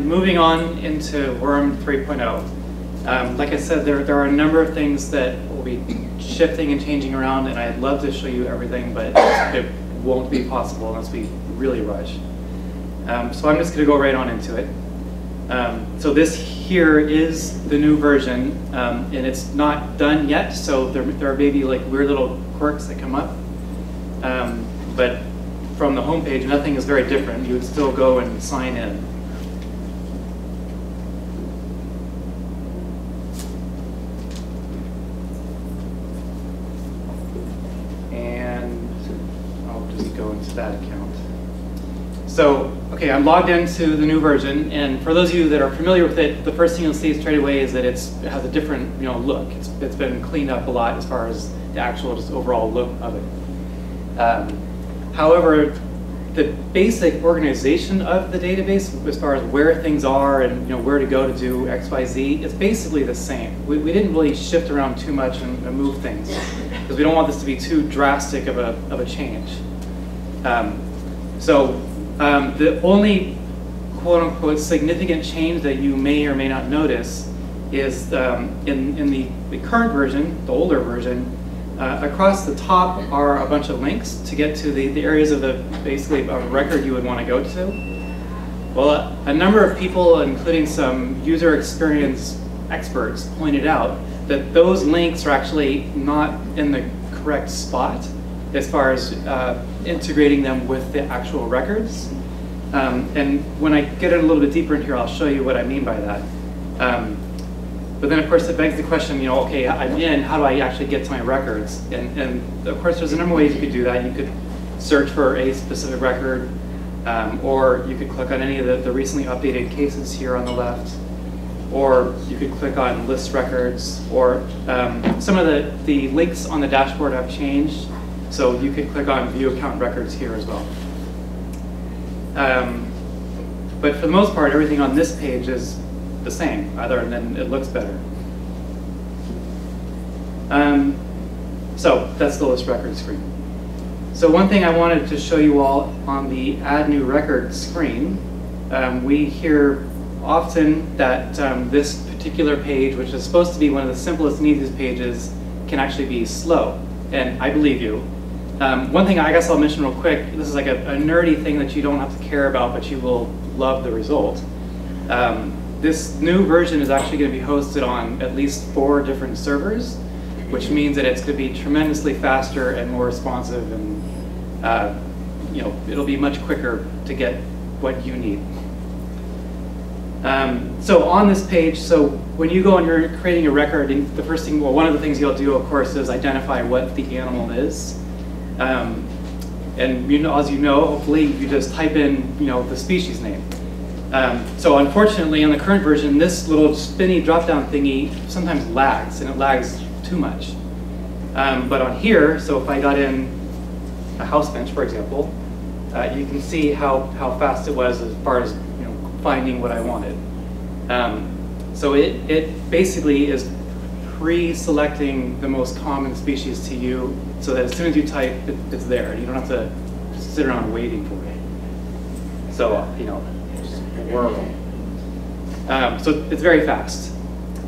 moving on into WRMD 3.0. Like I said, there are a number of things that will be shifting and changing around, and I'd love to show you everything, but it won't be possible unless we really rush. So I'm just going to go right on into it. So this here is the new version, and it's not done yet, so there are maybe like weird little quirks that come up. But from the home page, nothing is very different. You would still go and sign in. That account. So, okay, I'm logged into the new version, and for those of you that are familiar with it, the first thing you'll see straight away is that it has a different, look. It's been cleaned up a lot as far as the actual just overall look of it. However, the basic organization of the database, as far as where things are and where to go to do X, Y, Z, it's basically the same. We didn't really shift around too much and move things because we don't want this to be too drastic of a change. The only quote-unquote significant change that you may or may not notice is in the current version, the older version, across the top are a bunch of links to get to the areas of basically a record you would want to go to. Well, a number of people, including some user experience experts, pointed out that those links are actually not in the correct spot as far as integrating them with the actual records. And when I get in a little bit deeper in here, I'll show you what I mean by that. But then, of course, it begs the question, okay, I'm in, how do I actually get to my records? And of course, there's a number of ways you could do that. You could search for a specific record, or you could click on any of the recently updated cases here on the left, or you could click on list records, or some of the links on the dashboard have changed. So you could click on view account records here as well. But for the most part, everything on this page is the same, other than it looks better. So that's the list record screen. So one thing I wanted to show you all on the add new record screen, we hear often that this particular page, which is supposed to be one of the simplest and easiest pages, can actually be slow. And I believe you. One thing I guess I'll mention real quick, this is like a nerdy thing that you don't have to care about, but you will love the result. This new version is actually going to be hosted on at least 4 different servers, which means that it's going to be tremendously faster and more responsive, and it'll be much quicker to get what you need. So on this page, so when you go and you're creating a record, the first thing, well, one of the things you'll do, of course, is identify what the animal is. And as you know, hopefully, you just type in, the species name. So unfortunately, in the current version, this little spinny drop-down thingy sometimes lags, and it lags too much. But on here, so if I got in a house bench, for example, you can see how fast it was as far as finding what I wanted. So it basically is pre-selecting the most common species to you, so that as soon as you type, it's there. You don't have to sit around waiting for it. So just horrible. So it's very fast.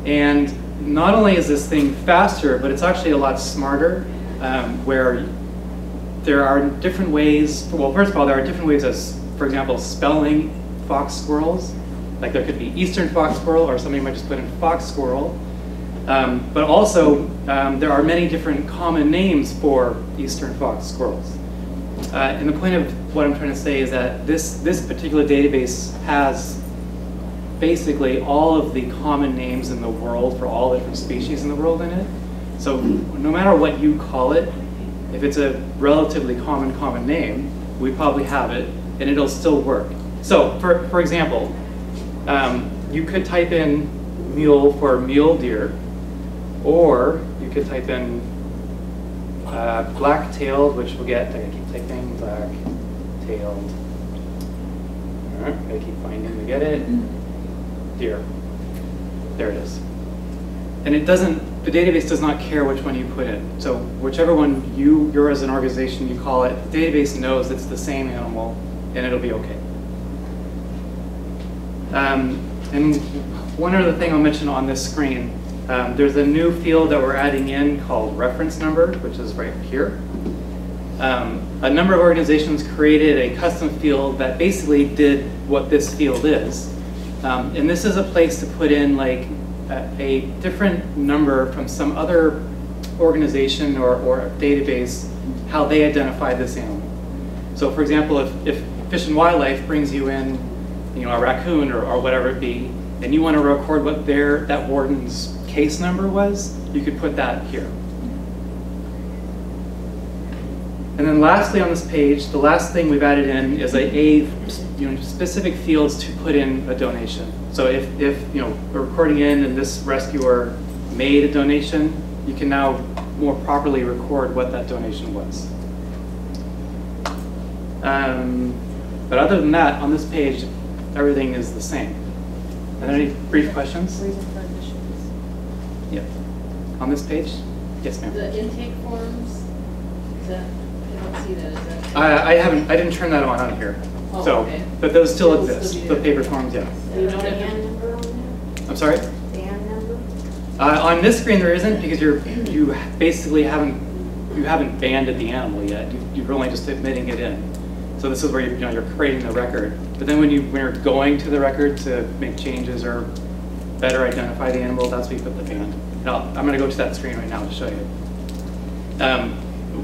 And not only is this thing faster, but it's actually a lot smarter, where there are different ways. Well, first of all, there are different ways of, for example, spelling fox squirrels. Like there could be eastern fox squirrel, or somebody might just put in fox squirrel. But also, there are many different common names for eastern fox squirrels. And the point of what I'm trying to say is that this particular database has basically all of the common names in the world for all the different species in the world in it. So no matter what you call it, if it's a relatively common name, we probably have it, and it'll still work. So for example, you could type in mule for mule deer, or you could type in black-tailed, which we'll get. I keep typing black-tailed. All right, I keep finding to get it. Deer. There it is. And it doesn't. The database does not care which one you put in. So whichever one you're as an organization you call it, the database knows it's the same animal, and it'll be okay. And one other thing I'll mention on this screen, there's a new field that we're adding in called reference number, which is right here. A number of organizations created a custom field that basically did what this field is. And this is a place to put in like a different number from some other organization or database, how they identify this animal. So for example, if Fish and Wildlife brings you in, you know, a raccoon or whatever it be, and you want to record what that warden's case number was, you could put that here. And then lastly on this page, the last thing we've added in is specific fields to put in a donation. So if you know, we're recording in and this rescuer made a donation, you can now more properly record what that donation was. But other than that, on this page, everything is the same. Are there any brief questions? Reason for admissions. Yeah. On this page? Yes, ma'am. The intake forms, is that, I don't see that, is that? I didn't turn that on here. Oh, So, okay. but those still It'll exist, still be the there. paper forms, yeah. You know what I Dan mean? number on there? I'm sorry? Dan number? On this screen there isn't, because you basically haven't banded the animal yet. You're only just admitting it in. So this is where you're creating the record. But then when you're going to the record to make changes or better identify the animal, that's where you put the band. And I'm going to go to that screen right now to show you.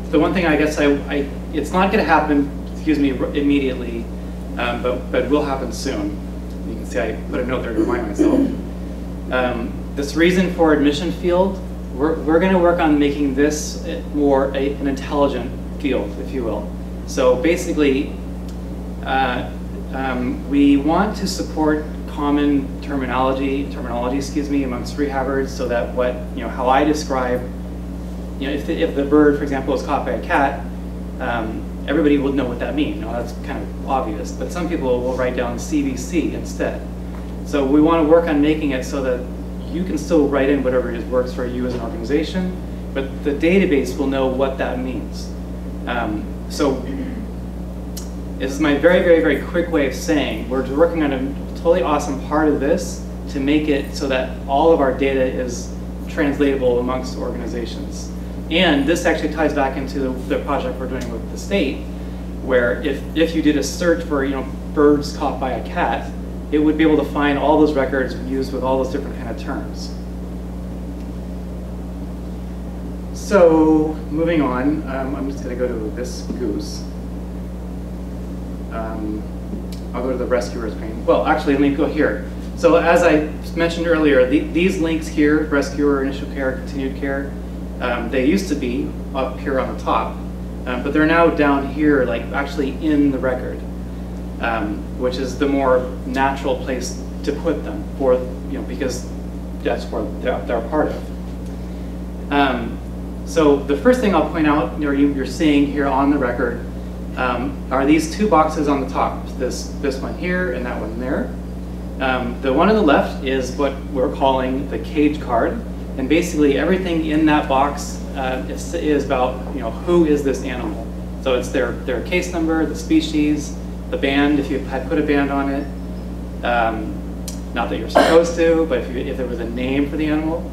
The one thing I guess it's not going to happen, immediately, but will happen soon. You can see I put a note there to remind myself. This reason for admission field, we're going to work on making this more an intelligent field, if you will. So basically, we want to support common terminology, amongst rehabbers, so that how I describe, if the bird, for example, is caught by a cat, everybody will know what that means. That's kind of obvious, but some people will write down CBC instead. So we want to work on making it so that you can still write in whatever works for you as an organization, but the database will know what that means. So this is my very, very, very quick way of saying we're working on a totally awesome part of this to make it so that all of our data is translatable amongst organizations. And this actually ties back into the project we're doing with the state, where if you did a search for birds caught by a cat, it would be able to find all those records used with all those different kind of terms. So moving on, I'm just going to go to this goose. I'll go to the rescuer screen. Well, actually, let me go here. So as I mentioned earlier, these links here, rescuer, initial care, continued care, they used to be up here on the top, but they're now down here, like actually in the record, which is the more natural place to put them for, because that's what they're a part of. So the first thing I'll point out, you're seeing here on the record, are these two boxes on the top. This one here and that one there. The one on the left is what we're calling the cage card, and basically everything in that box is about who is this animal. So it's their case number, the species, the band if you had put a band on it. Not that you're supposed to, but if there was a name for the animal.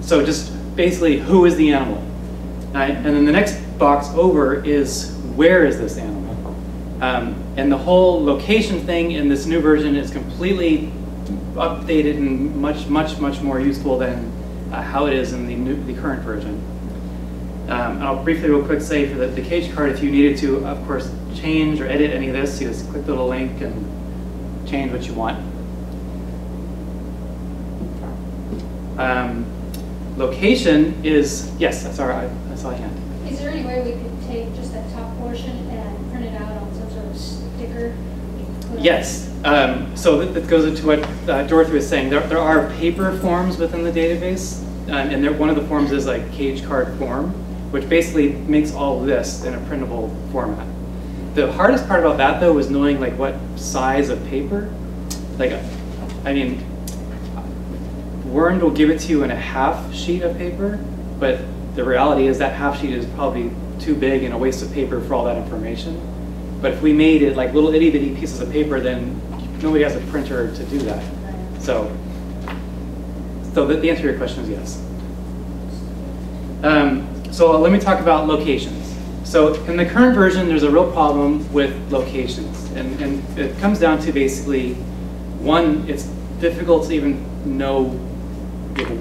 So just basically who is the animal. And then the next box over is where is this animal. And the whole location thing in this new version is completely updated and much, much, much more useful than how it is in the current version. And I'll briefly real quick say for the cage card, if you needed to, of course, change or edit any of this, you just click the little link and change what you want. Location is, yes, I saw a hand. Is there any way we could take just that top portion and print it out on some sort of sticker? Yes. So that goes into what Dorothy was saying. There are paper forms within the database, and one of the forms is like cage card form, which basically makes all of this in a printable format. The hardest part about that, though, was knowing like what size of paper. Like, I mean, WRMD will give it to you in a half sheet of paper, but the reality is that half sheet is probably too big and a waste of paper for all that information. But if we made it like little itty bitty pieces of paper, then nobody has a printer to do that. So the answer to your question is yes. So let me talk about locations. So in the current version, there's a real problem with locations. And it comes down to basically, one, it's difficult to even know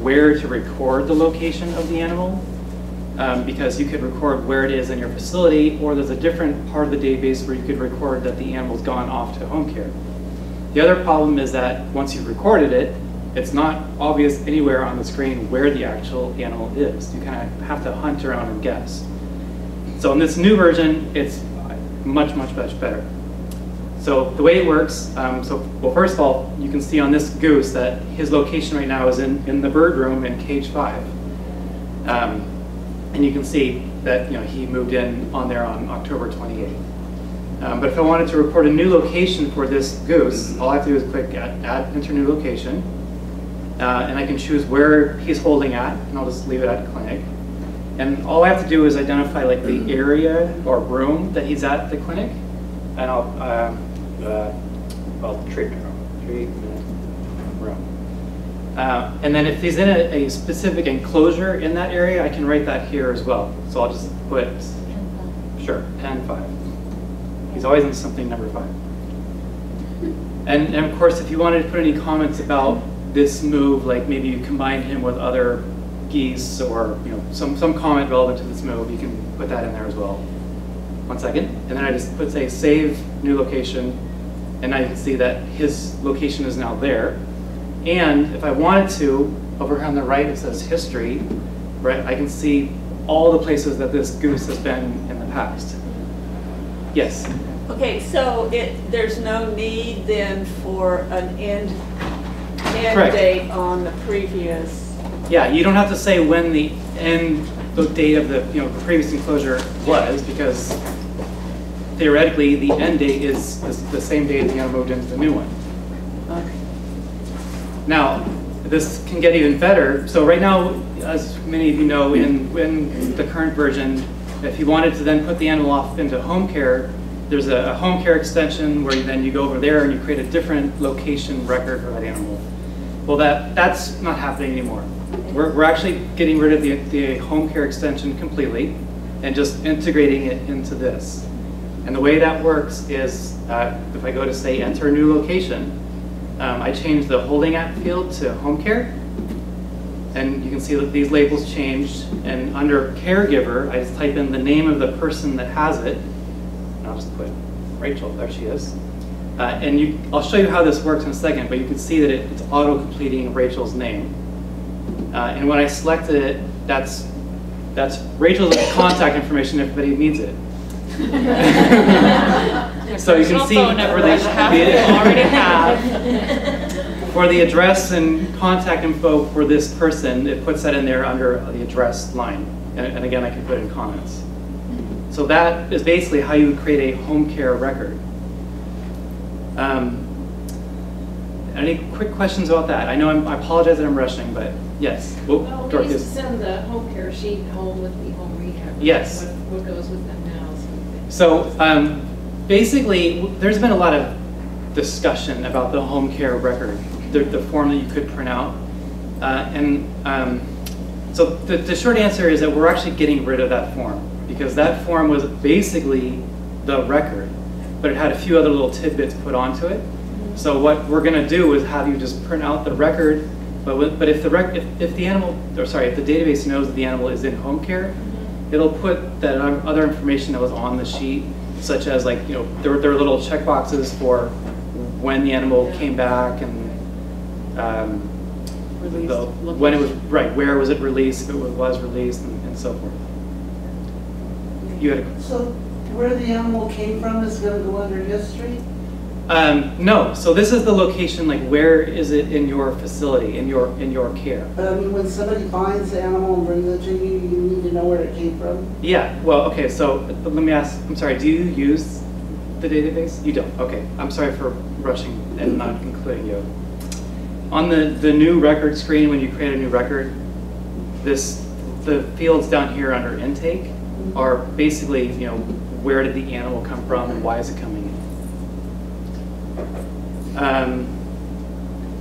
where to record the location of the animal. Because you could record where it is in your facility, or there's a different part of the database where you could record that the animal's gone off to home care. The other problem is that once you've recorded it, it's not obvious anywhere on the screen where the actual animal is. You kind of have to hunt around and guess. So in this new version, it's much, much, much better. So the way it works, well, first of all, you can see on this goose that his location right now is in the bird room in cage 5. And you can see that he moved in on there on October 28th. But if I wanted to record a new location for this goose, all I have to do is click add enter new location. And I can choose where he's holding at, and I'll just leave it at clinic. And all I have to do is identify like the area or room that he's at the clinic, and I'll treatment room. And then if he's in a specific enclosure in that area, I can write that here as well. So I'll just put, sure, pen 5. He's always in something number 5. And of course, if you wanted to put any comments about this move, like maybe you combine him with other geese, or some comment relevant to this move, you can put that in there as well. 1 second, and then I just put, say, save new location, and I can see that his location is now there. And if I wanted to, over here on the right it says history, right? I can see all the places that this goose has been in the past. Yes? Okay, so there's no need then for an end Correct. date on the previous. Yeah, you don't have to say when the date of the previous enclosure was, because theoretically the end date is the same date the animal moved into the new one. Okay. Now, this can get even better. So right now, as many of you know, in the current version, if you wanted to then put the animal off into home care, there's a home care extension where you go over there and you create a different location record for that animal. Well, that's not happening anymore. We're actually getting rid of the home care extension completely and just integrating it into this. And the way that works is if I go to, say, enter a new location, I change the holding at field to home care, and you can see that these labels changed. And under caregiver, I just type in the name of the person that has it, and I'll just put Rachel. There she is. And I'll show you how this works in a second, but you can see that it's auto-completing Rachel's name. And when I selected it, that's Rachel's contact information if anybody needs it. So you can see for the address and contact info for this person, it puts that in there under the address line. And again, I can put in comments. So that is basically how you would create a home care record. Any quick questions about that? I know I apologize that I'm rushing, but yes. Well, we used to send the home care sheet home with the home rehab. Yes. What goes with them now? So basically, there's been a lot of discussion about the home care record, the form that you could print out. So the short answer is that we're actually getting rid of that form, because that form was basically the record, but it had a few other little tidbits put onto it. So what we're going to do is have you just print out the record, but if the database knows that the animal is in home care, it'll put that other information that was on the sheet, such as there were little check boxes for when the animal came back, and when it was where was it released, if it was released, and so forth. So where the animal came from is going to go under history? No. So this is the location. Where is it in your facility, in your care? But I mean, when somebody finds the animal and brings it to you, you need to know where it came from. Yeah. Well, okay. So let me ask. I'm sorry. Do you use the database? You don't. Okay. I'm sorry for rushing and not including you. On the new record screen, when you create a new record, the fields down here under intake are basically where did the animal come from and why is it coming in.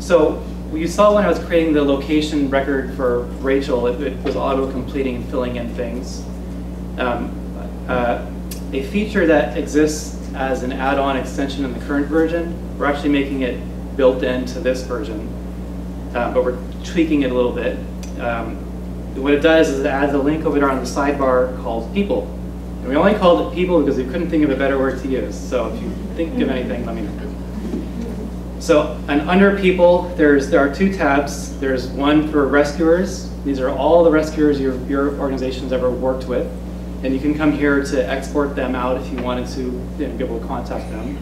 So you saw when I was creating the location record for Rachel, it was auto-completing and filling in things. A feature that exists as an add-on extension in the current version, we're actually making it built into this version, but we're tweaking it a little bit. What it does is it adds a link over there on the sidebar called People. And we only called it People because we couldn't think of a better word to use. So if you think of anything, let me know. So, and under People, there are 2 tabs. There's one for rescuers. These are all the rescuers your organization's ever worked with. And you can come here to export them out if you wanted to be able to contact them.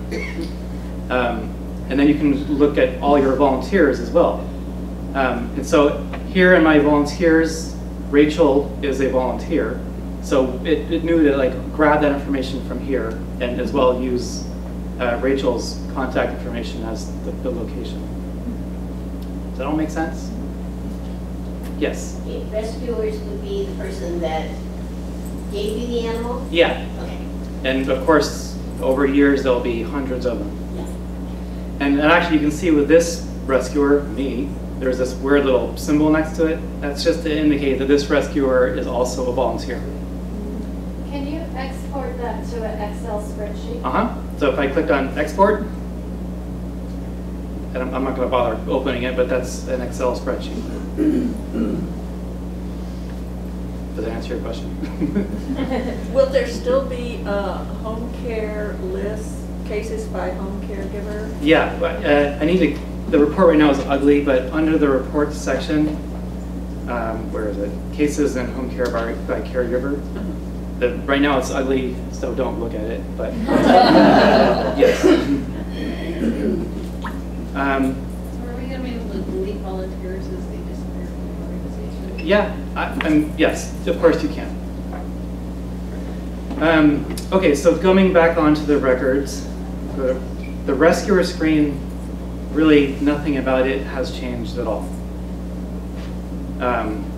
And then you can look at all your volunteers as well. And so here in my volunteers, Rachel is a volunteer. So it knew to like grab that information from here and as well use Rachel's contact information as the location. Does that all make sense? Yes? Okay, rescuers would be the person that gave you the animal? Yeah. Okay. And of course, over years, there'll be hundreds of them. Yeah. And actually, you can see with this rescuer, me, there's this weird little symbol next to it. That's just to indicate that this rescuer is also a volunteer. Can you export that to an Excel spreadsheet? So if I click on export, and I'm not going to bother opening it, but that's an Excel spreadsheet. Does that answer your question? Will there still be home care lists, cases by home caregiver? Yeah, but I need to, the report right now is ugly, but under the reports section, where is it? Cases and home care by caregiver. Right now it's ugly, so don't look at it, but yes. So are we going to be able to delete volunteers as they disappear from the organization? Yeah, yes, of course you can. Okay, so going back onto the records, the rescuer screen, really nothing about it has changed at all.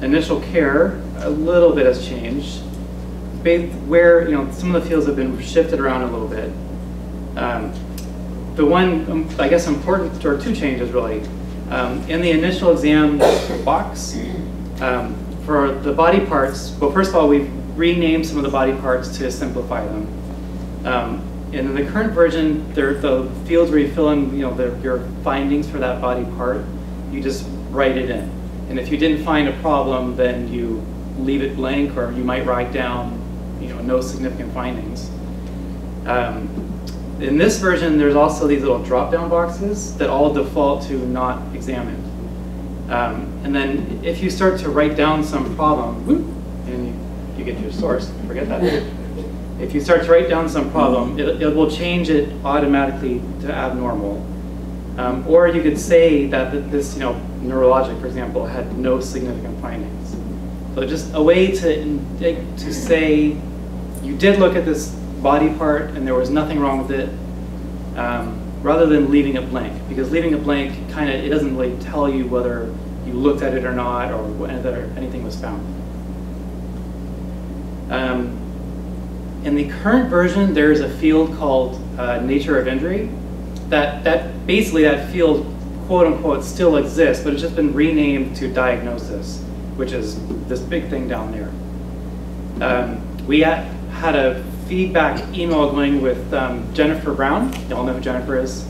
Initial care, a little bit has changed. Where some of the fields have been shifted around a little bit. The one, I guess, important, or 2 changes really. In the initial exam box, for the body parts, well, first of all, we've renamed some of the body parts to simplify them. And in the current version, the fields where you fill in your findings for that body part, you just write it in. And if you didn't find a problem, then you leave it blank, or you might write down no significant findings. In this version, there's also these little drop-down boxes that all default to not examined. And then if you start to write down some problem, and you get your source, forget that. If you start to write down some problem, it will change it automatically to abnormal. Or you could say that this neurologic, for example, had no significant findings. So just a way to say you did look at this body part and there was nothing wrong with it, rather than leaving it blank. Because leaving it blank, it doesn't really tell you whether you looked at it or not, or whether anything was found. In the current version, there's a field called nature of injury. That basically that field, quote unquote, still exists, but it's just been renamed to diagnosis, which is this big thing down there. We had a feedback email going with Jennifer Brown. Y'all know who Jennifer is?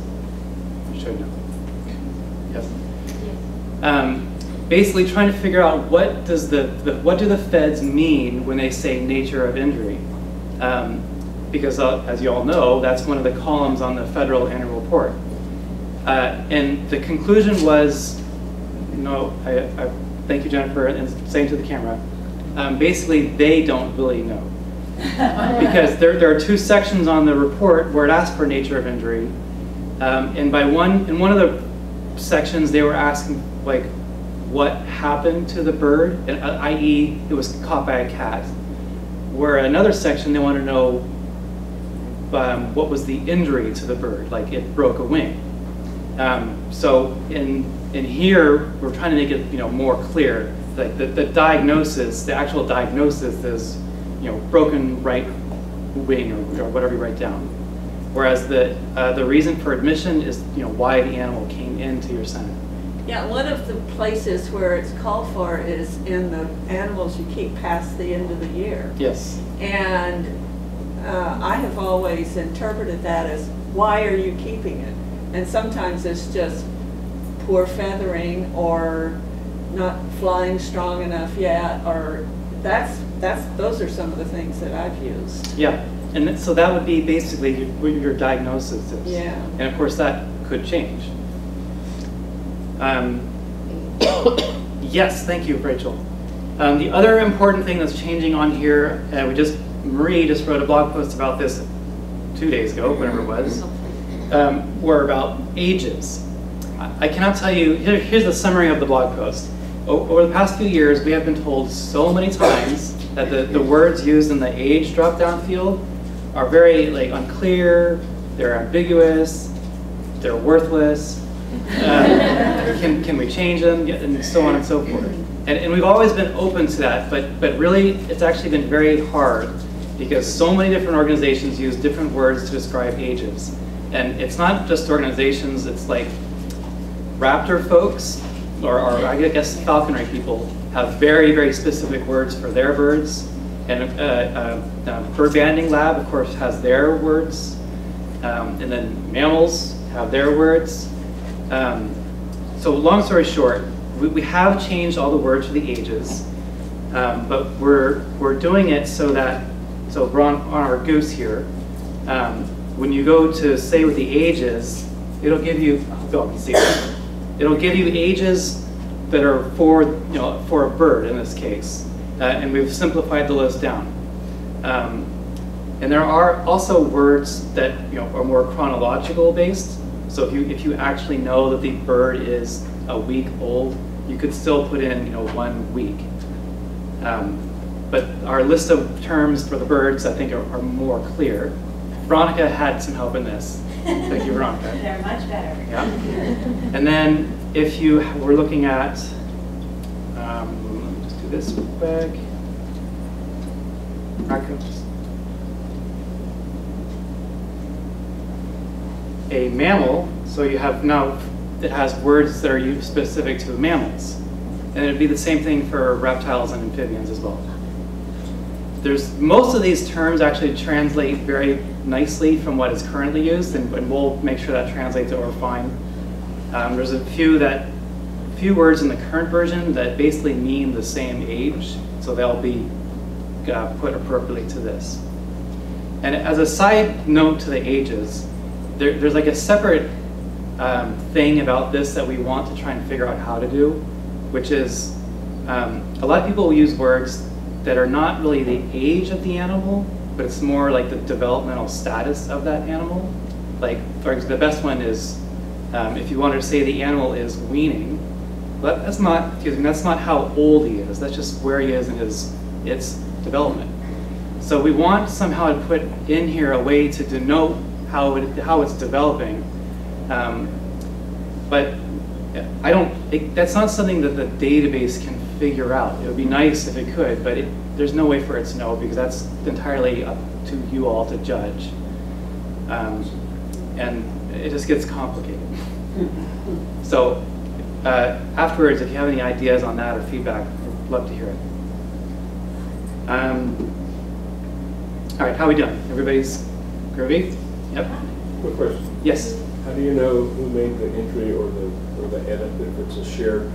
You should know. Yes. Basically trying to figure out what do the feds mean when they say nature of injury. Because as you all know, that's one of the columns on the federal annual report. And the conclusion was, I thank you, Jennifer, and saying to the camera, basically they don't really know. Because there are 2 sections on the report where it asks for nature of injury. And in one of the sections, they were asking like what happened to the bird, i.e. it was caught by a cat. Where another section, they want to know what was the injury to the bird, like it broke a wing. So in here, we're trying to make it more clear. Like the diagnosis, the actual diagnosis is broken right wing or whatever you write down. Whereas the reason for admission is why the animal came into your center. Yeah, one of the places where it's called for is in the animals you keep past the end of the year. Yes. And I have always interpreted that as, why are you keeping it? And sometimes it's just poor feathering or not flying strong enough yet, or those are some of the things that I've used. Yeah, and so that would be basically what your diagnosis is. Yeah. And of course that could change. Yes, thank you, Rachel. The other important thing that's changing on here, Marie just wrote a blog post about this 2 days ago, whatever it was, were about ages. I cannot tell you, here's the summary of the blog post. Over the past few years, we have been told so many times that the words used in the age drop-down field are very unclear, they're ambiguous, they're worthless. Can we change them, and so on and so forth. And we've always been open to that, but really it's actually been very hard because so many different organizations use different words to describe ages. And it's not just organizations, it's like raptor folks, or I guess falconry people, have very, very specific words for their birds. And bird banding lab, of course, has their words. And then mammals have their words. So long story short, we have changed all the words for the ages, but we're doing it so we're on our goose here. When you go to say what the age is, it'll give you, it'll give you ages that are for a bird in this case, and we've simplified the list down. And there are also words that are more chronological based. So if you actually know that the bird is a week old, you could still put in 1 week. But our list of terms for the birds, I think, are more clear. Veronica had some help in this. Thank you, Veronica. They're much better. Yeah. And then if you were looking at, let me just do this real quick. A mammal, so you have now, it has words that are specific to mammals. And it'd be the same thing for reptiles and amphibians as well. Most of these terms actually translate very nicely from what is currently used, and we'll make sure that translates over fine. There's a few words in the current version that basically mean the same age, so they'll be put appropriately to this. And as a side note to the ages, there's like a separate thing about this that we want to try and figure out how to do, which is a lot of people will use words that are not really the age of the animal, but it's more like the developmental status of that animal. Like, for example, the best one is if you wanted to say the animal is weaning, but that's not how old he is. That's just where he is in its development. So we want somehow to put in here a way to denote how it's developing, but that's not something that the database can figure out. It would be nice if it could, but there's no way for it to know because that's entirely up to you all to judge. And it just gets complicated. So afterwards, if you have any ideas on that or feedback, I'd love to hear it. All right, how are we doing? Everybody's groovy? Yep. Quick question. Yes. How do you know who made the entry or the edit? If it's a shared,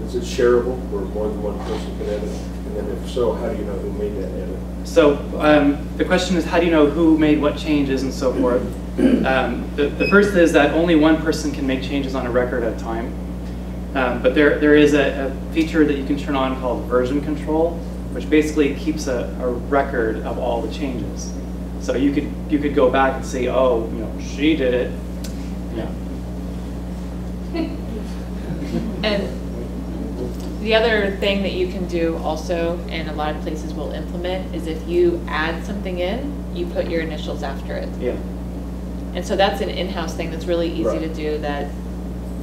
is it shareable where more than one person can edit? And then if so, how do you know who made that edit? So the question is, how do you know who made what changes and so forth? The first is that only one person can make changes on a record at a time. But there is a feature that you can turn on called version control, which basically keeps a record of all the changes. So you could go back and say, oh, she did it. Yeah. And the other thing that you can do also, and a lot of places will implement, is if you add something in, you put your initials after it. Yeah. And so that's an in-house thing that's really easy to do that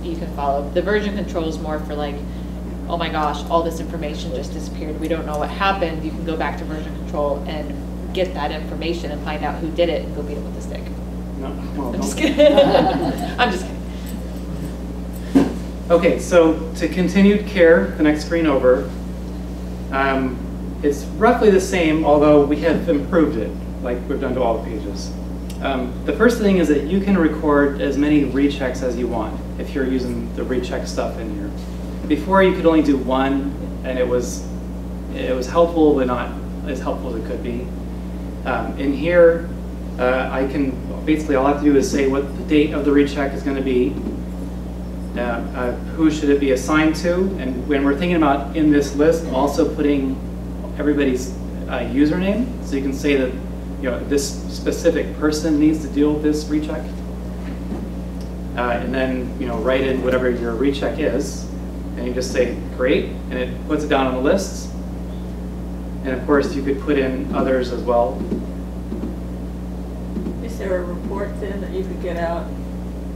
you can follow. The version control is more for like, oh my gosh, all this information just disappeared. We don't know what happened. You can go back to version control and get that information and find out who did it and go beat them with a stick. No, well, I'm just don't. kidding. I'm just kidding. Okay, so to continued care, the next screen over, it's roughly the same, although we have improved it, like we've done to all the pages. The first thing is that you can record as many rechecks as you want if you're using the recheck stuff in here. Before you could only do one, and it was helpful, but not as helpful as it could be. In here, I can basically all I have to do is say what the date of the recheck is going to be. Who should it be assigned to? And when we're thinking about in this list, I'm also putting everybody's username, so you can say that this specific person needs to deal with this recheck. And then write in whatever your recheck is, and you just say great, and it puts it down on the list. And of course, you could put in others as well. Is there a report then that you could get out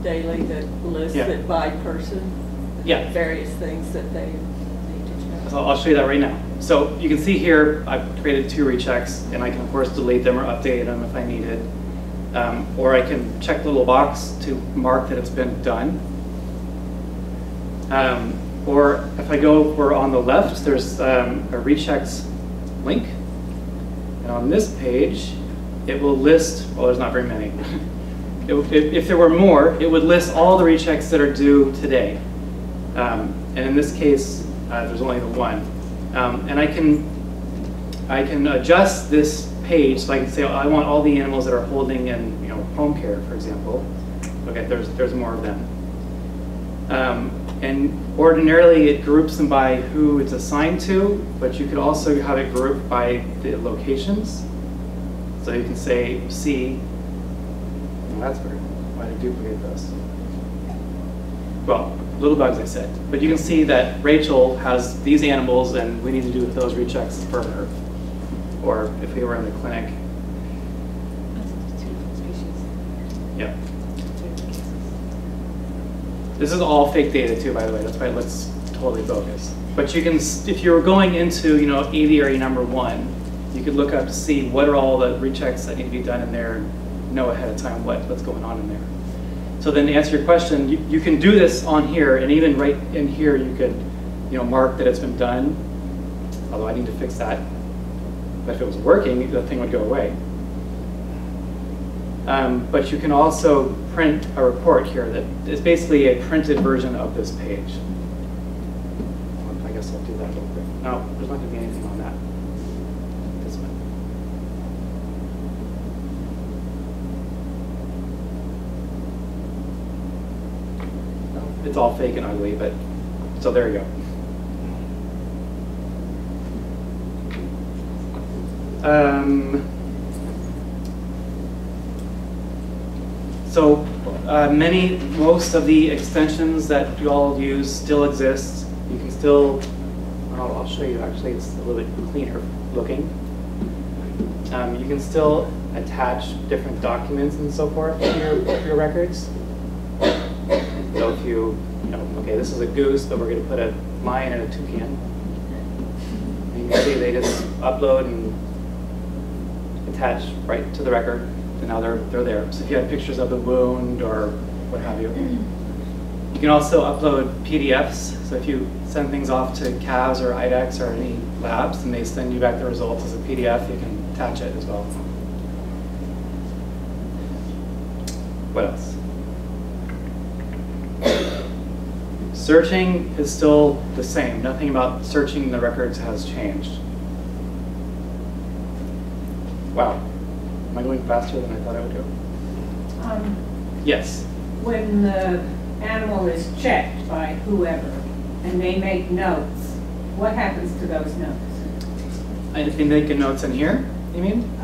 daily that lists it by person? Yeah. Various things that they need to check. So I'll show you that right now. So you can see here, I've created 2 rechecks, and I can of course delete them or update them if I needed. Or I can check the little box to mark that it's been done. Or if I go over on the left, there's a rechecks link. And on this page, it will list, well, there's not very many. If there were more, it would list all the rechecks that are due today. And in this case, there's only the one. And I can adjust this page, so I can say, I want all the animals that are holding in home care, for example. Okay, there's more of them. And ordinarily it groups them by who it's assigned to, but you could also have it grouped by the locations. So you can say C. Well, that's weird. Why did I duplicate this? Well, little bugs I said. But you can see that Rachel has these animals and we need to do those rechecks for her. Or if we were in the clinic. Yeah. This is all fake data too, by the way. That's why it looks totally bogus. But you can, if you were going into aviary number 1, you could look up to see what are all the rechecks that need to be done in there and know ahead of time what's going on in there. So then to answer your question, you can do this on here, and even right in here you could mark that it's been done, although I need to fix that. But if it was working, the thing would go away. But you can also print a report here that is basically a printed version of this page. I guess I'll do that real quick. No, there's not going to be anything on that. This one. It's all fake and ugly, but so there you go. So most of the extensions that you all use still exist. You can still, I'll show you actually, it's a little bit cleaner looking. You can still attach different documents and so forth to your records. So if okay, this is a goose, but we're going to put a lion and a toucan. And you can see they just upload and attach right to the record, and now they're there. So if you have pictures of the wound or what have you. You can also upload PDFs. So if you send things off to CAVS or IDEX or any labs, and they send you back the results as a PDF, you can attach it as well. What else? Searching is still the same. Nothing about searching the records has changed. Wow. Am I going faster than I thought I would go? Yes. When the animal is checked by whoever and they make notes, what happens to those notes? Anything making notes in here, you mean?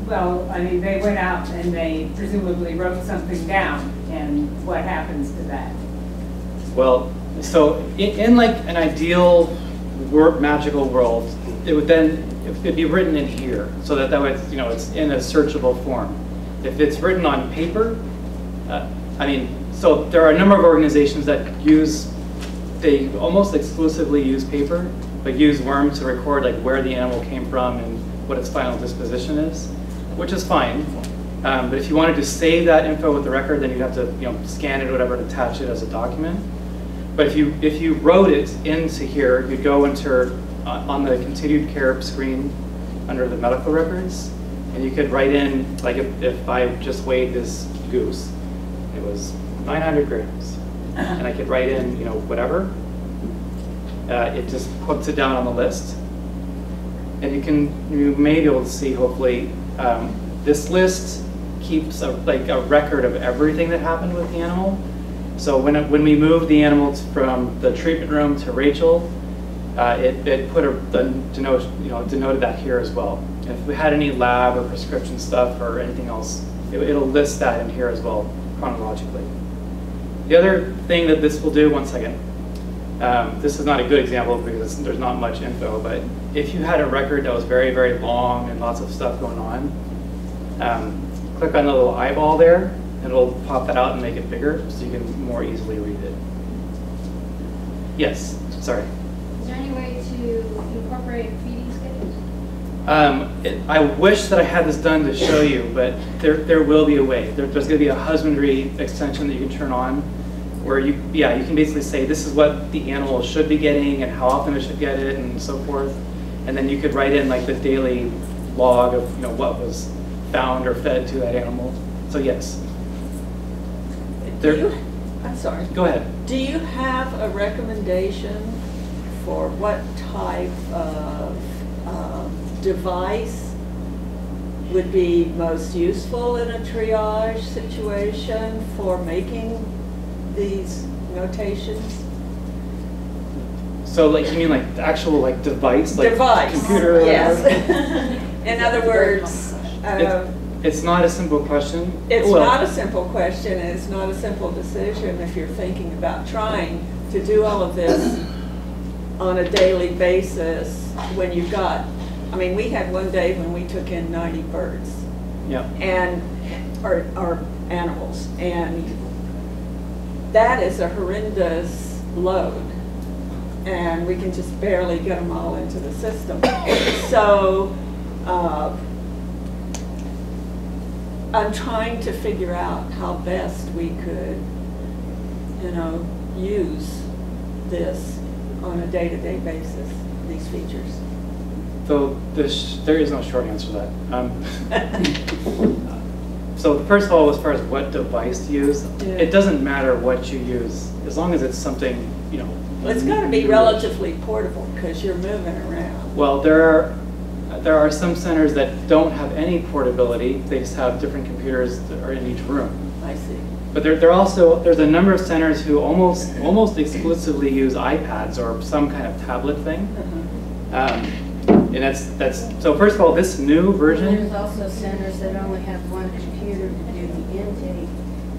Well, I mean, they went out and they presumably wrote something down, and what happens to that? Well, so in like an ideal magical world, it would then it'd be written in here, so that way it's in a searchable form. If it's written on paper, so there are a number of organizations that they almost exclusively use paper, but use worms to record like where the animal came from and what its final disposition is, which is fine. But if you wanted to save that info with the record, then you'd have to scan it or whatever and attach it as a document. But if you wrote it into here, you'd go into on the continued care screen under the medical records, and you could write in, like if I just weighed this goose, it was 900 grams, and I could write in whatever. It just puts it down on the list, and you may be able to see, hopefully, this list keeps a record of everything that happened with the animal. So when we moved the animals from the treatment room to Rachel, it put denoted that here as well. And if we had any lab or prescription stuff or anything else, it'll list that in here as well, chronologically. The other thing that this will do, one second, this is not a good example because there's not much info, but if you had a record that was very, very long and lots of stuff going on, click on the little eyeball there, and it'll pop that out and make it bigger so you can more easily read it. Yes, sorry. Is there any way to incorporate feeding schedules? I wish that I had this done to show you, but there will be a way. There's going to be a husbandry extension that you can turn on, where you can basically say this is what the animal should be getting and how often it should get it and so forth, and then you could write in like the daily log of what was found or fed to that animal. So yes. I'm sorry. Go ahead. Do you have a recommendation for what type of device would be most useful in a triage situation for making these notations? So like you mean like the actual device, like device, computer? Or yes. In other words, it's not a simple question. It's not a simple question, and it's not a simple decision if you're thinking about trying to do all of this on a daily basis when you've got, we had one day when we took in 90 birds. Yeah. And, or animals, and that is a horrendous load. And we can just barely get them all into the system. So, I'm trying to figure out how best we could, use this on a day-to-day basis, these features. So there is no short answer to that. So first of all, as far as what device to use, it doesn't matter what you use, as long as it's something, Well, it's got to be relatively portable because you're moving around. Well, there are some centers that don't have any portability. They just have different computers that are in each room. I see. But there's a number of centers who almost exclusively use iPads or some kind of tablet thing. And that's so. First of all, this new version. There's also centers that only have one computer to do the intake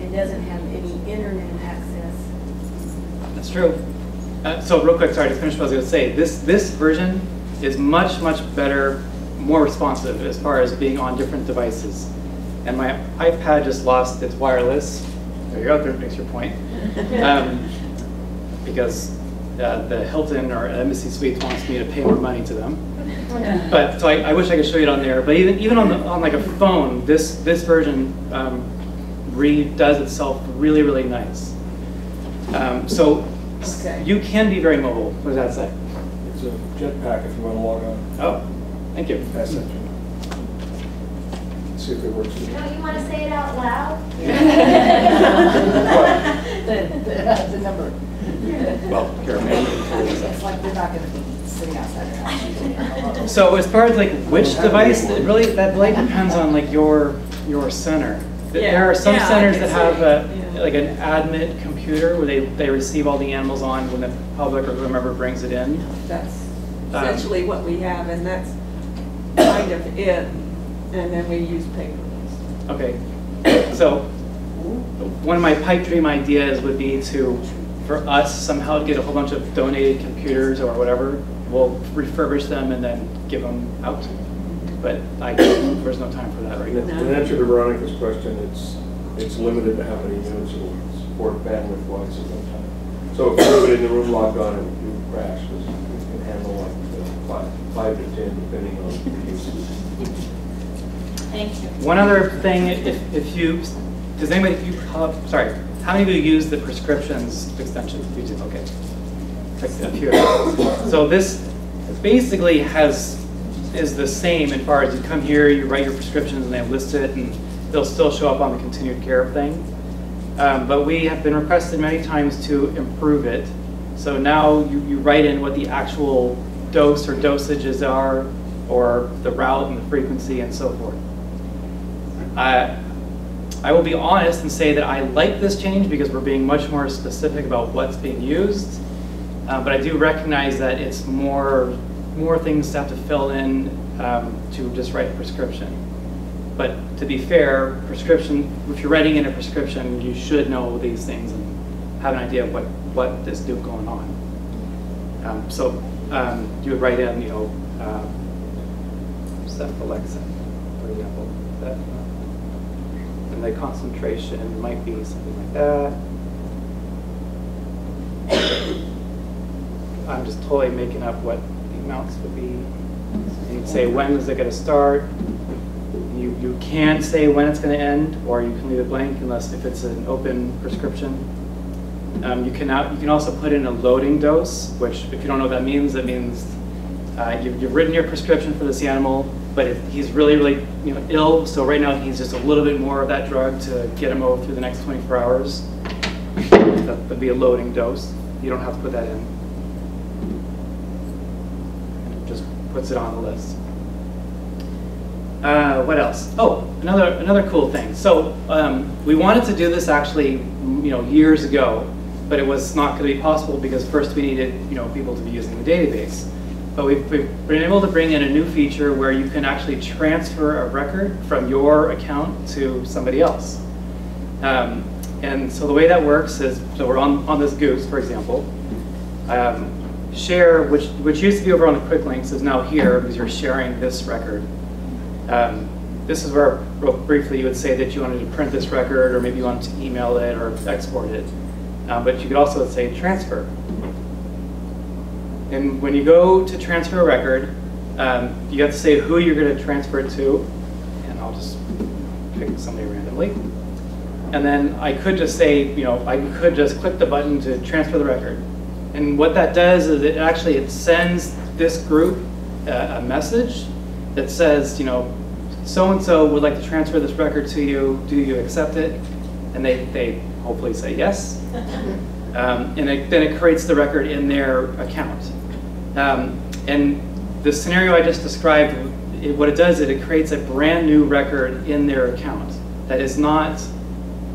and doesn't have any internet access. That's true. So real quick, sorry to finish what I was going to say. This version is much better, more responsive as far as being on different devices. And my iPad just lost its wireless. There you go. That makes your point. Because the Hilton or Embassy Suites wants me to pay more money to them. But so I wish I could show you it on there. But even on like a phone, this version redoes itself really nice. So you can be very mobile. What does that say? It's a jetpack if you want to log on. Oh, thank you. Pass that to me. See if it works. Don't you want to say it out loud? The number. Well, here, maybe. It's like they're not going to be sitting outside your house. So as far as like which device, that really depends on like your center. There are some centers that have like an admit computer where they receive all the animals on when the public or whomever brings it in. That's essentially what we have, and that's kind of it. And then we use paperless. Okay. So one of my pipe dream ideas would be for us somehow to get a whole bunch of donated computers or whatever. We'll refurbish them and then give them out. But there's no time for that right now. In answer to Veronica's question, it's limited to how many units it will support bandwidth-wise at one time. So if everybody in the room logged on, it would crash because it can handle like 5 to 10, depending on the uses. Thank you. One other thing, if you, does anybody, sorry, how many of you use the prescriptions extension? You do, okay. Like a few. So this basically is the same as far as you come here, you write your prescriptions and they list it, and they'll still show up on the continued care thing. But we have been requested many times to improve it. So now you write in what the actual dose or dosages are, or the route and the frequency and so forth. I will be honest and say that I like this change because we're being much more specific about what's being used. But I do recognize that it's more things to have to fill in to just write a prescription. But to be fair, prescription, if you're writing in a prescription, you should know these things and have an idea of what is going on. So you would write in, cephalexin, for example. And the concentration might be something like that. I'm just totally making up what the amounts would be. And you'd say, when is it going to start? You can say when it's going to end, or you can leave it blank unless if it's an open prescription. You can also put in a loading dose, which if you don't know what that means you've written your prescription for this animal, but if he's really ill, so right now he's just a little bit more of that drug to get him over through the next 24 hours. That would be a loading dose. You don't have to put that in. It just puts it on the list. What else? Oh, another cool thing. So we wanted to do this actually, years ago, but it was not going to be possible because first we needed, people to be using the database. But we've been able to bring in a new feature where you can actually transfer a record from your account to somebody else. And so the way that works is, so we're on this goose, for example. Share, which used to be over on the quick links, is now here because you're sharing this record. This is where, real briefly, you would say that you wanted to print this record, or maybe you wanted to email it or export it. But you could also say transfer. And when you go to transfer a record, you have to say who you're going to transfer it to. And I'll just pick somebody randomly. And then I could just say, I could just click the button to transfer the record. And what that does is it sends this group a message that says, so-and-so would like to transfer this record to you. Do you accept it? And they hopefully say yes. And then it creates the record in their account. And the scenario I just described, what it does is it creates a brand new record in their account that is not,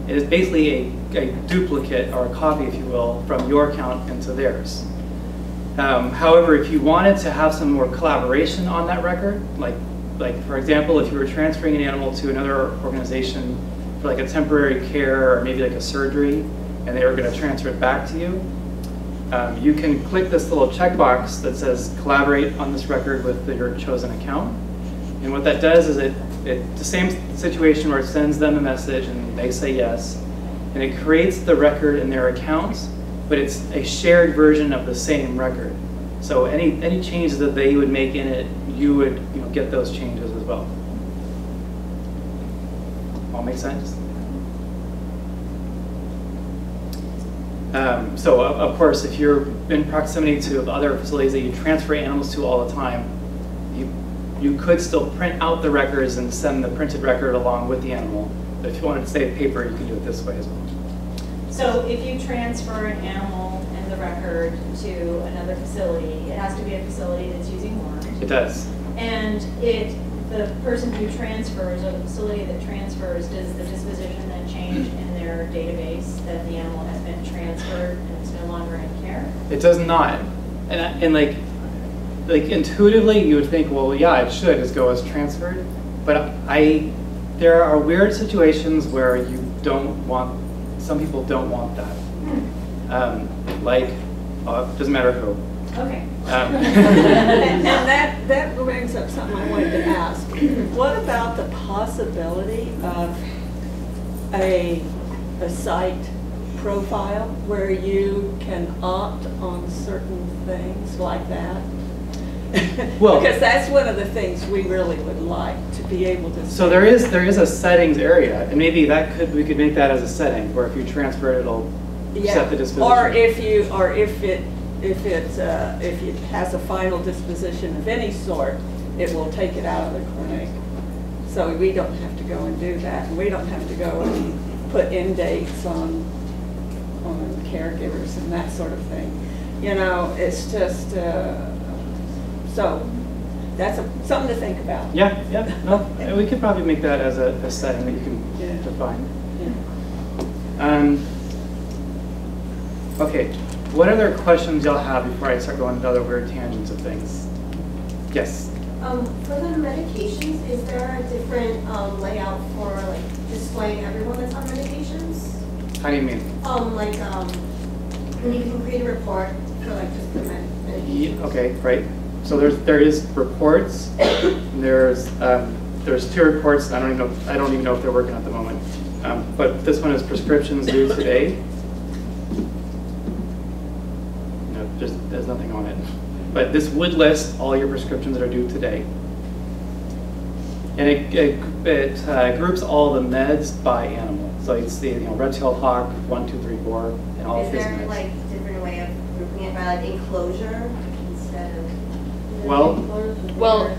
it is basically a duplicate or a copy, if you will, from your account into theirs. However, if you wanted to have some more collaboration on that record, like for example, if you were transferring an animal to another organization for like a temporary care or maybe like a surgery, and they were going to transfer it back to you, you can click this little checkbox that says collaborate on this record with your chosen account. And what that does is it's the same situation where it sends them a message and they say yes, and it creates the record in their account, but it's a shared version of the same record. So any changes that they would make in it, you would get those changes as well. All make sense? So of course, if you're in proximity to other facilities that you transfer animals to all the time, you could still print out the records and send the printed record along with the animal. But if you wanted to save paper, you can do it this way as well. So if you transfer an animal and the record to another facility, it has to be a facility that's using worms. It does. And the person who transfers, or the facility that transfers, does the disposition then change in their database that the animal has been transferred and it's no longer in care? It does not. And like intuitively, you would think, well, yeah, it should just go as transferred. But there are weird situations where some people don't want that. Doesn't matter who. Okay. And that brings up something I wanted to ask. What about the possibility of a site profile where you can opt on certain things like that? Well- Because that's one of the things we really would like, to be able to. So there is a settings area, and maybe we could make that as a setting, where if you transfer it, it'll set the disposition. Or if it has a final disposition of any sort, it will take it out of the clinic. So we don't have to go and do that, and we don't have to go and put end dates on caregivers and that sort of thing. You know, it's just, so that's something to think about. Yeah, no, we could probably make that as a setting that you can define. Yeah. Okay, what other questions y'all have before I start going into other weird tangents of things? Yes? For the medications, is there a different layout for like displaying everyone that's on medications? How do you mean? When you can create a report for like just the medications. Okay, right. So there is reports. And there's 2 reports. I don't even know if they're working at the moment. But this one is prescriptions due today. No, there's nothing on it. But this would list all your prescriptions that are due today. And it groups all the meds by animal. So it's the red-tailed hawk, 1, 2, 3, 4, and all of his meds. Is there like a different way of grouping it by like enclosure instead of? Well,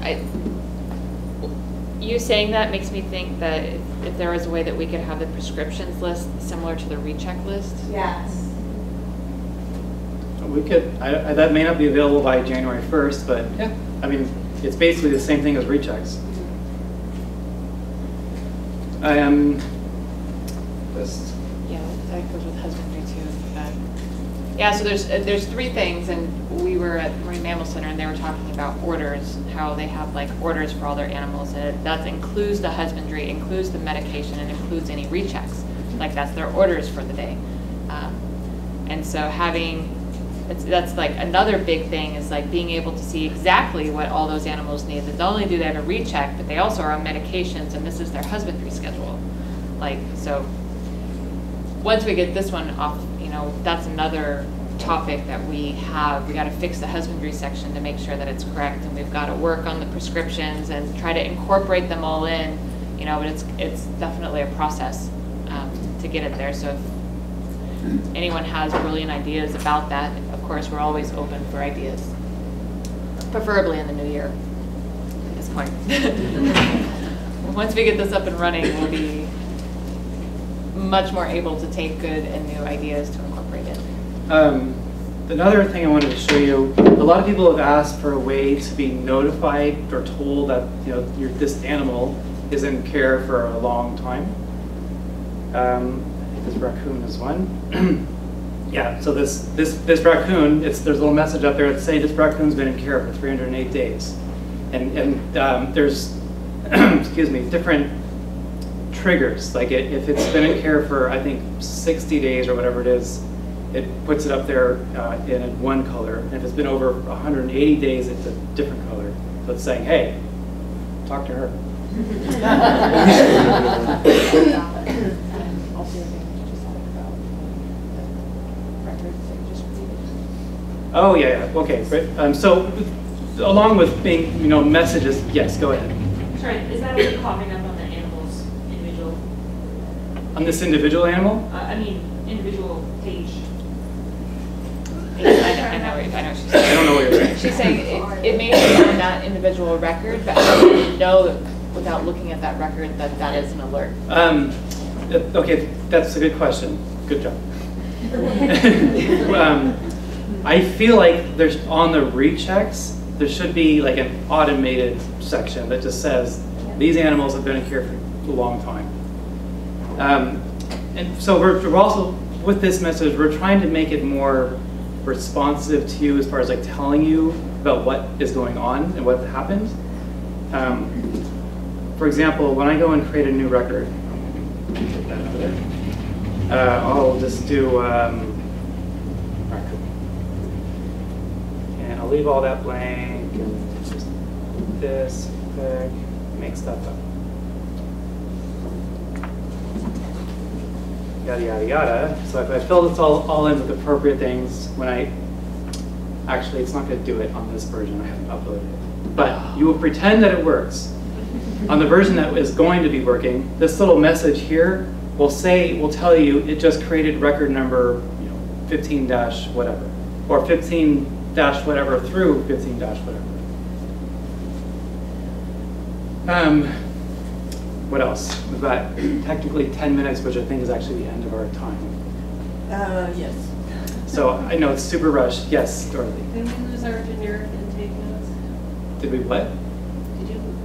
you saying that makes me think that if there was a way that we could have the prescriptions list similar to the recheck list. Yes. we could, that may not be available by January 1st, but yeah, I mean, it's basically the same thing as rechecks. Yeah, that goes with husbandry too. Yeah, so there's 3 things, and we were at Marine Mammal Center, and they were talking about orders, how they have like orders for all their animals, and that includes the husbandry, includes the medication, and includes any rechecks. Like that's their orders for the day. And so that's like another big thing is like being able to see exactly what all those animals need. That not only do they have a recheck, but they also are on medications, and this is their husbandry schedule. Like, so once we get this one off, you know, that's another topic that we have. We got to fix the husbandry section to make sure that it's correct, and we've got to work on the prescriptions and try to incorporate them all in, you know, but it's definitely a process to get it there. So if anyone has brilliant ideas about that, of course, we're always open for ideas, preferably in the new year at this point. Once we get this up and running, we'll be much more able to take good and new ideas to incorporate it. Another thing I wanted to show you, a lot of people have asked for a way to be notified or told that, you know, this animal is in care for a long time. I think this raccoon is one. Yeah, so this raccoon, there's a little message up there that's saying this raccoon's been in care for 308 days. And there's, excuse me, different triggers. Like if it's been in care for, I think, 60 days or whatever it is, it puts it up there in one color. And if it's been over 180 days, it's a different color. So it's saying, hey, talk to her. Oh yeah, okay. Right. So along with being, you know, messages, yes, go ahead. Sorry, is that only popping up on the animal's individual? On this individual animal? I mean, individual page. I know what she's saying. I don't know what you're saying. She's saying it may be on that individual record, but I don't know that without looking at that record that is an alert. Okay, that's a good question. Good job. I feel like there's on the rechecks, there should be like an automated section that just says these animals have been in care for a long time. And so we're also, with this message, we're trying to make it more responsive to you as far as like telling you about what is going on and what happened. For example, when I go and create a new record, take that over there. I'll just do, and I'll leave all that blank and just this, click, make stuff up. Yada, yada, yada. So if I fill this all in with appropriate things, when I Actually, it's not going to do it on this version. I haven't uploaded it. But you will pretend that it works. On the version that is going to be working, this little message here will tell you it just created record number 15 dash whatever, or 15 dash whatever through 15 dash whatever. What else? We've got technically 10 minutes, which I think is actually the end of our time. Yes. So I know it's super rushed. Yes, Dorothy. Did we lose our generic intake notes? Did we what?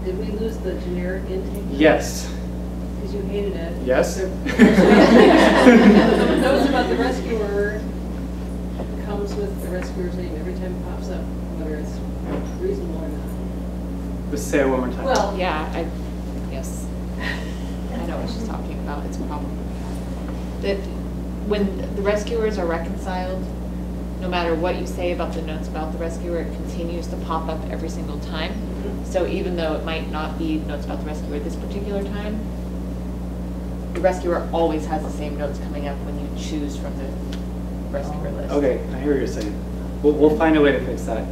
Did we lose the generic intake notes? Yes. Because you hated it. Yes. The notes about the rescuer comes with the rescuer's name every time it pops up, whether it's reasonable or not. Let's say it one more time. Well, Yeah, yes. I know what she's talking about. It's a problem. That when the rescuers are reconciled, no matter what you say about the notes about the rescuer, it continues to pop up every single time. So even though it might not be notes about the rescuer this particular time, the rescuer always has the same notes coming up when you choose from the rescuer list. Okay, I hear what you're saying. We'll find a way to fix that.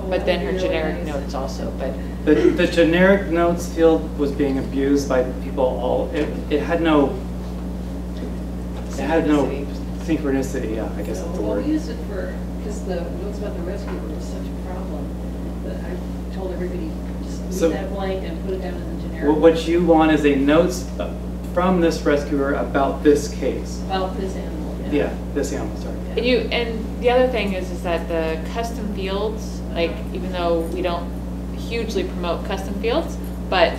But then her generic notes also, but The generic notes field was being abused by people it had no synchronicity, yeah, I guess that's the well, word. we used it because the notes about the rescuer was such a problem that I told everybody just leave that blank and put it down in the generic. What you want is a notes from this rescuer about this case. About this animal. Yeah, this animal, sorry. and the other thing is that the custom fields, like even though we don't hugely promote custom fields, but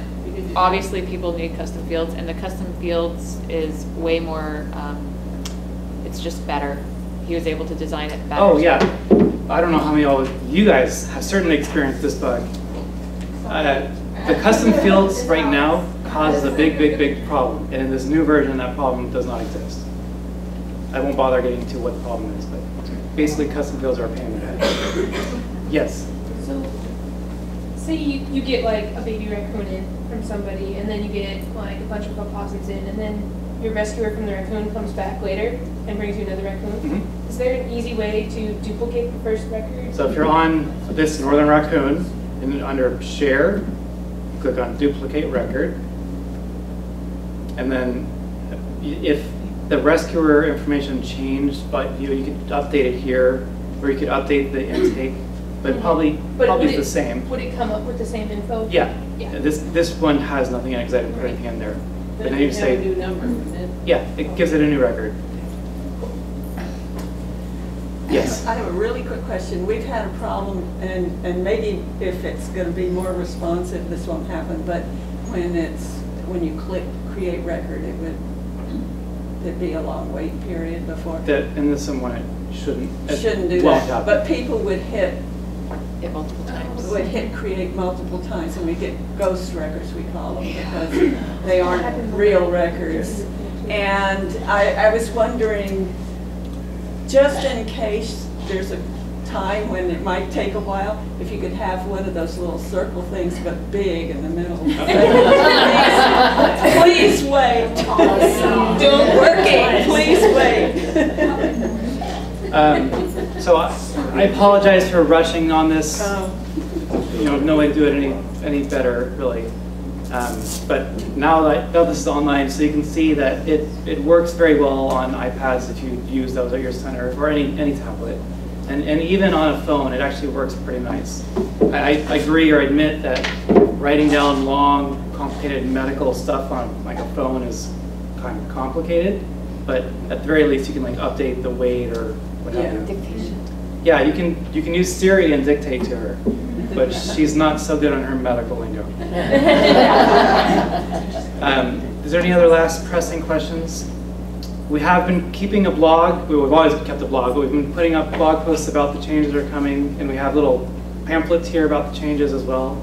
obviously people need custom fields, and the custom fields is way more, it's just better. He was able to design it better. Oh yeah, I don't know how many of you guys have certainly experienced this bug. The custom fields right now causes a big problem, and in this new version that problem does not exist. I won't bother getting into what the problem is, but basically custom fields are a pain in the head. Yes? So, say you get like a baby raccoon in from somebody, and then you get like a bunch of opossums in, and then your rescuer from the raccoon comes back later and brings you another raccoon. Mm-hmm. Is there an easy way to duplicate the first record? So if you're on this northern raccoon, and under share, click on duplicate record, and then if the rescuer information changed, but you could update it here, or you could update the intake, but probably it's the same. Would it come up with the same info? Yeah. Yeah. This one has nothing in it because I didn't put anything in there. Then And you you have a new number. yeah, it gives it a new record. Yes. I have a really quick question. We've had a problem, and maybe if it's going to be more responsive, this won't happen, but when you click create record, there'd be a long wait period before. And this one it shouldn't do won't that. happen. But people would hit multiple times. Create multiple times, and we get ghost records, we call them, because they aren't real records. And I was wondering, just in case there's a time when it might take a while, if you could have one of those little circle things, but big in the middle. Please wait. Don't working. Please wait. So I apologize for rushing on this. No way to do it any better, really. But now this is online, so you can see that it works very well on iPads if you use those at your center, or any tablet. And even on a phone, it actually works pretty nice. I agree or admit that writing down long, complicated medical stuff on like a phone is kind of complicated, but at the very least you can like update the weight or what have you. Dictation. Yeah, you can use Siri and dictate to her, but she's not so good on her medical lingo. Is there any other last pressing questions? We have been keeping a blog. We've always kept a blog, but we've been putting up blog posts about the changes that are coming, and we have little pamphlets here about the changes as well.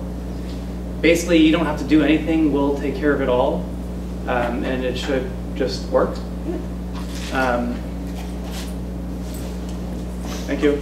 Basically, you don't have to do anything. We'll take care of it all, and it should just work. Thank you.